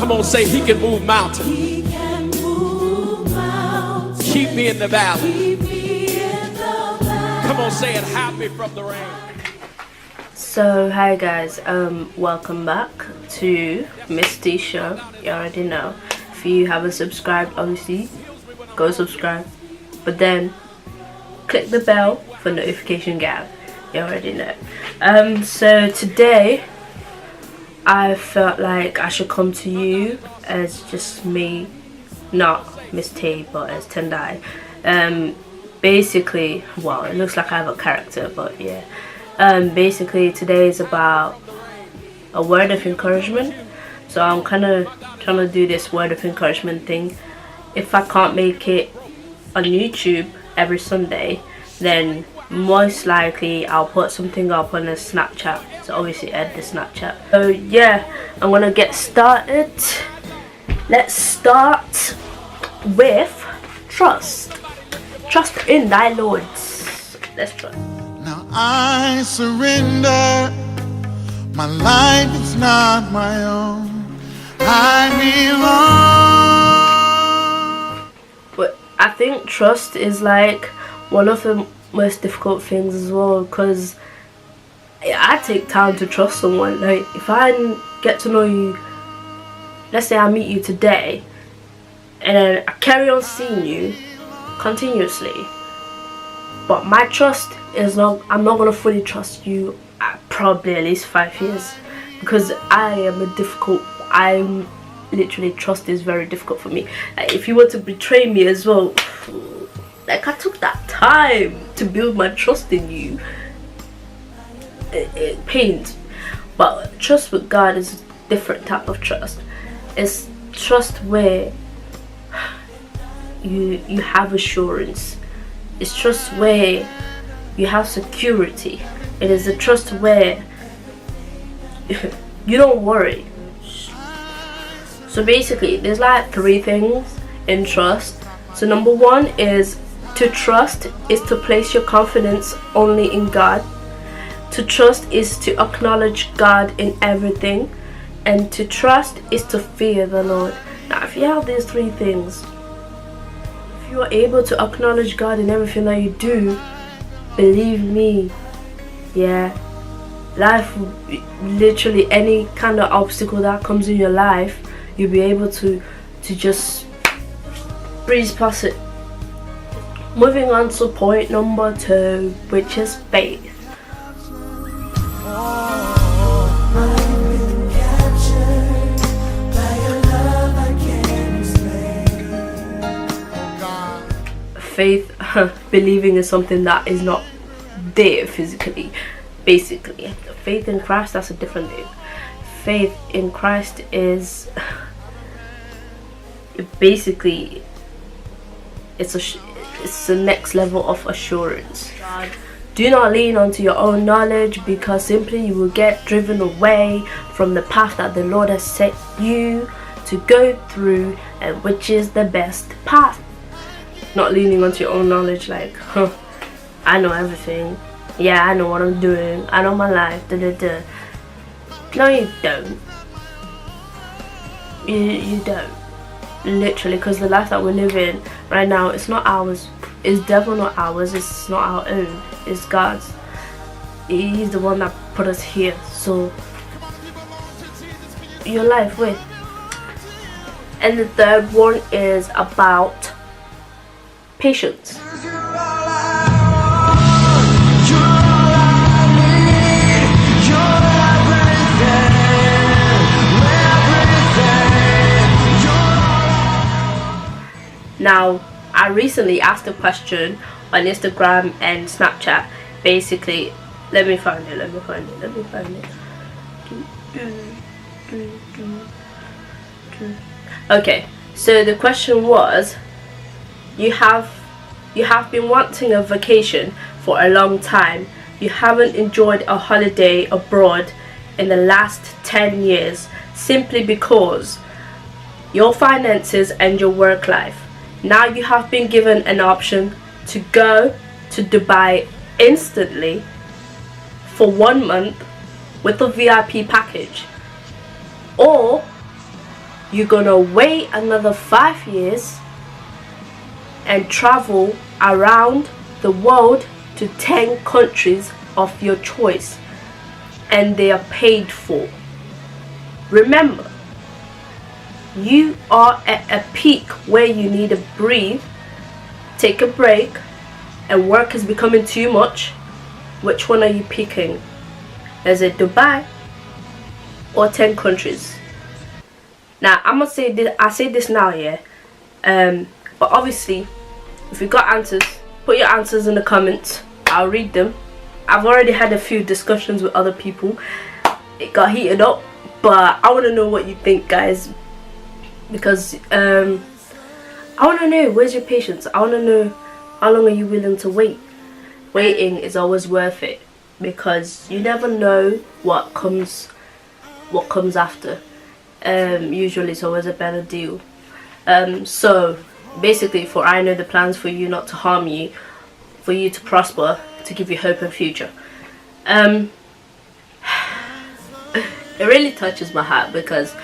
Come on, say he can move mountains. He can move mountains. Keep me in the valley. Keep me in the valley. Come on, say it, hide me from the rain. So hi guys, welcome back to Misty Show. You already know. If you haven't subscribed, obviously go subscribe, but then click the bell for notification gap. You already know. So today I felt like I should come to you as just me, not Miss T, but as Tendai. Basically, well, it looks like I have a character, but yeah. Basically today is about a word of encouragement. So I'm kind of trying to do this word of encouragement thing. If I can't make it on YouTube every Sunday, then most likely I'll put something up on a Snapchat. So obviously add the Snapchat. So yeah, I'm gonna get started. Let's start with trust. Trust in thy Lord. Let's try. Now I surrender. My life is not my own. I belong. But I think trust is like one of the most difficult things as well, because I take time to trust someone. Like if I get to know you, let's say I meet you today and then I carry on seeing you continuously, but my trust is not, I'm not going to fully trust you at probably at least 5 years, because I'm literally, trust is very difficult for me. Like if you were to betray me as well, like I took that time to build my trust in you, it pains. But trust with God is a different type of trust. It's trust where you have assurance. It's trust where you have security. It is a trust where you don't worry. So basically there's like 3 things in trust. So number 1 is to trust is to place your confidence only in God. To trust is to acknowledge God in everything. And to trust is to fear the Lord. Now if you have these 3 things, if you are able to acknowledge God in everything that you do, believe me, yeah, life, literally any kind of obstacle that comes in your life, you'll be able to just breeze past it. Moving on to point number 2, which is faith. Faith, believing in something that is not there physically. Basically, faith in Christ, that's a different thing. Faith in Christ is basically, it's the next level of assurance. God, do not lean onto your own knowledge, because simply you will get driven away from the path that the Lord has set you to go through, and which is the best path. Not leaning onto your own knowledge, like, I know everything. Yeah, I know what I'm doing. I know my life. No, you don't. You don't. Literally, because the life that we're living right now, it's not ours. It's definitely not ours. It's not our own. It's God's. He's the one that put us here. So, your life with. And the 3rd one is about patience. Now, I recently asked a question on Instagram and Snapchat. Basically, let me find it. Okay, so the question was, you have been wanting a vacation for a long time. You haven't enjoyed a holiday abroad in the last 10 years simply because your finances and your work life. Now you have been given an option to go to Dubai instantly for 1 month with a VIP package, or you're gonna wait another 5 years and travel around the world to 10 countries of your choice, and they are paid for. Remember, you are at a peak where you need to breathe, take a break, and work is becoming too much. Which one are you picking? Is it Dubai or 10 countries? Now I'm gonna say this, I say this now, yeah. But obviously, if you got answers, put your answers in the comments. I'll read them. I've already had a few discussions with other people. It got heated up, but I want to know what you think, guys, because I want to know, where's your patience? I want to know, how long are you willing to wait? Waiting is always worth it, because you never know what comes after. Usually it's always a better deal. So basically, for I know the plans for you not to harm you, for you to prosper, to give you hope and future. It really touches my heart, because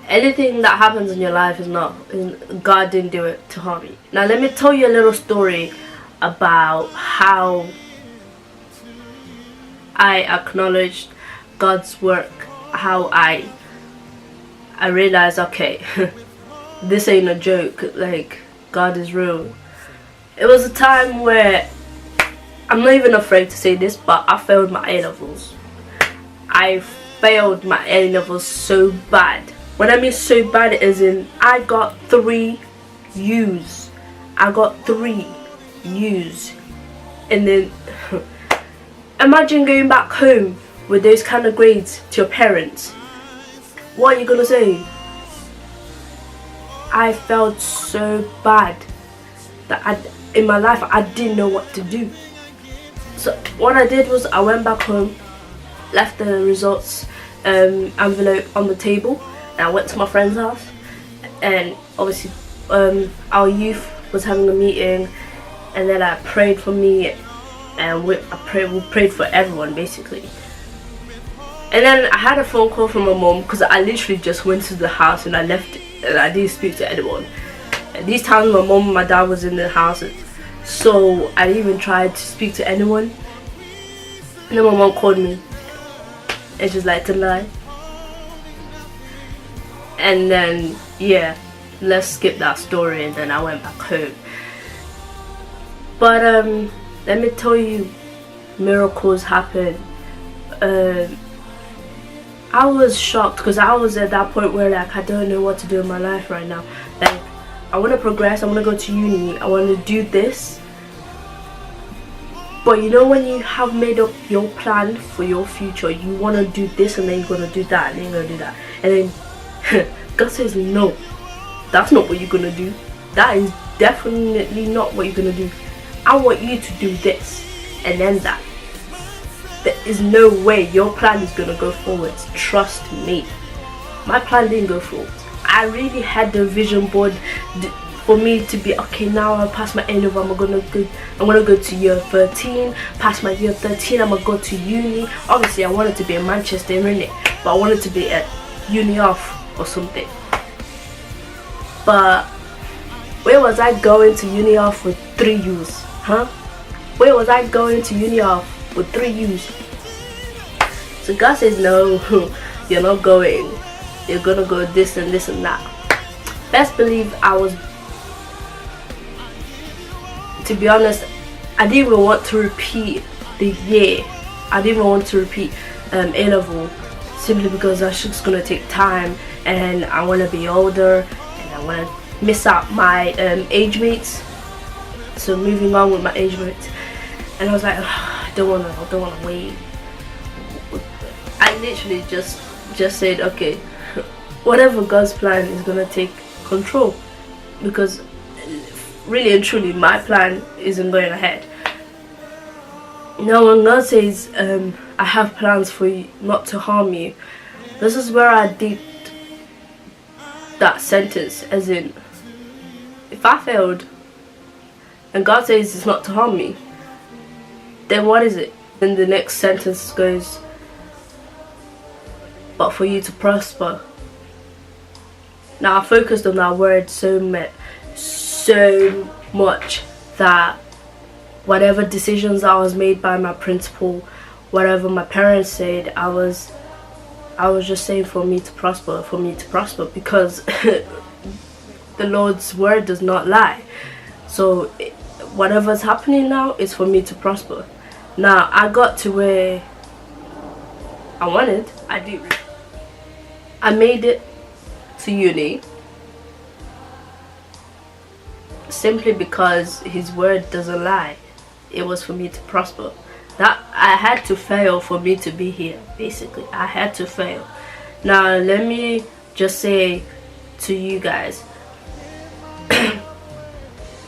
anything that happens in your life is not, God didn't do it to harm you. Now let me tell you a little story about how I acknowledged God's work, how I realized, okay, this ain't a joke, like, God is real. It was a time where, I'm not even afraid to say this, but I failed my A-levels. I failed my A-levels so bad. When I mean so bad, as in I got 3 U's. I got 3 U's. And then imagine going back home with those kind of grades to your parents. What are you gonna say? I felt so bad that in my life I didn't know what to do. So what I did was I went back home, left the results envelope on the table, and I went to my friend's house, and obviously our youth was having a meeting, and then I prayed for me, and we prayed for everyone basically. And then I had a phone call from my mom, because I literally just went to the house and I left it, and I didn't speak to anyone. And these times my mom and my dad was in the house, so I didn't even try to speak to anyone. And then my mom called me, and she's like, "Tonight." And then, yeah, let's skip that story, and then I went back home. But let me tell you, miracles happen. I was shocked, because I was at that point where, like, I don't know what to do in my life right now. Like, I want to progress, I want to go to uni, I want to do this. But you know, when you have made up your plan for your future, you want to do this, and then you're going to do that, and then you're going to do that. And then God says, no, that's not what you're going to do. That is definitely not what you're going to do. I want you to do this, and then that. There is no way your plan is going to go forwards. Trust me. My plan didn't go forwards. I really had the vision board for me to be, okay, now I'll pass my A-level, I'm gonna go to year 13, pass my year 13, I'm gonna go to uni. Obviously I wanted to be in Manchester, innit? But I wanted to be at uni off or something. But where was I going to uni off with 3 U's? Huh? Where was I going to uni off with 3 U's? So God says, no, you're not going. You're gonna go this and this and that. Best believe I was, to be honest, I didn't even want to repeat the year. I didn't even want to repeat A-level, simply because that's just gonna take time, and I want to be older, and I want to miss out my age mates. So moving on with my age mates, and I was like, I don't want to wait. I literally just said, okay, whatever God's plan is gonna take control, because really and truly my plan isn't going ahead. Now when God says I have plans for you not to harm you, this is where I did that sentence, as in, if I failed and God says it's not to harm me, then what is it? Then the next sentence goes, but for you to prosper Now I focused on that word so much that whatever decisions I was made by my principal, whatever my parents said, I was just saying for me to prosper, because the Lord's word does not lie. So whatever's happening now is for me to prosper. Now I got to where I wanted. I made it to uni simply because his word doesn't lie. It was for me to prosper. That I had to fail for me to be here. Basically, I had to fail. Now let me just say to you guys,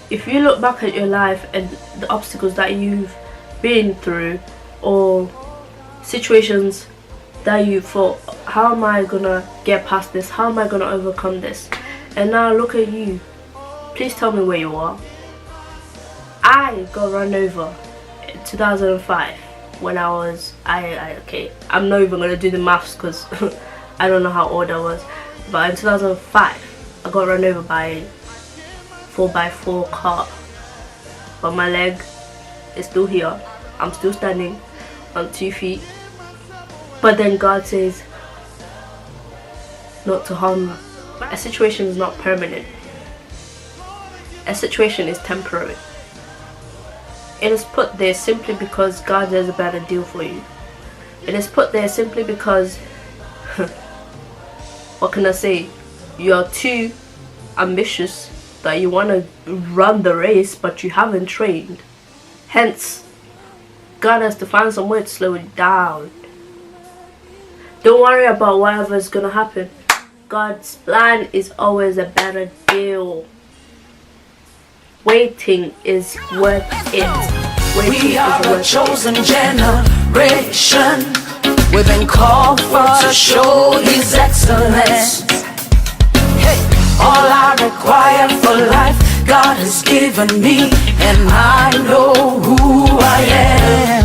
if you look back at your life and the obstacles that you've been through, or situations that you thought, how am I gonna get past this, how am I gonna overcome this, and now look at you, please tell me where you are. I got run over in 2005 when I was, I'm not even gonna do the maths because I don't know how old I was, but in 2005 I got run over by 4x4 car, but my leg is still here. I'm still standing on 2 feet. But then God says not to harm you. A situation is not permanent. A situation is temporary. It is put there simply because God has a better deal for you. It is put there simply because what can I say? You are too ambitious that you want to run the race, but you haven't trained. Hence, God has to find some way to slow it down. Don't worry about whatever is gonna happen. God's plan is always a better deal. Waiting is worth it. We are a chosen generation. We've been called for to show His excellence. Hey, all I require for life, God has given me, and I know who I am.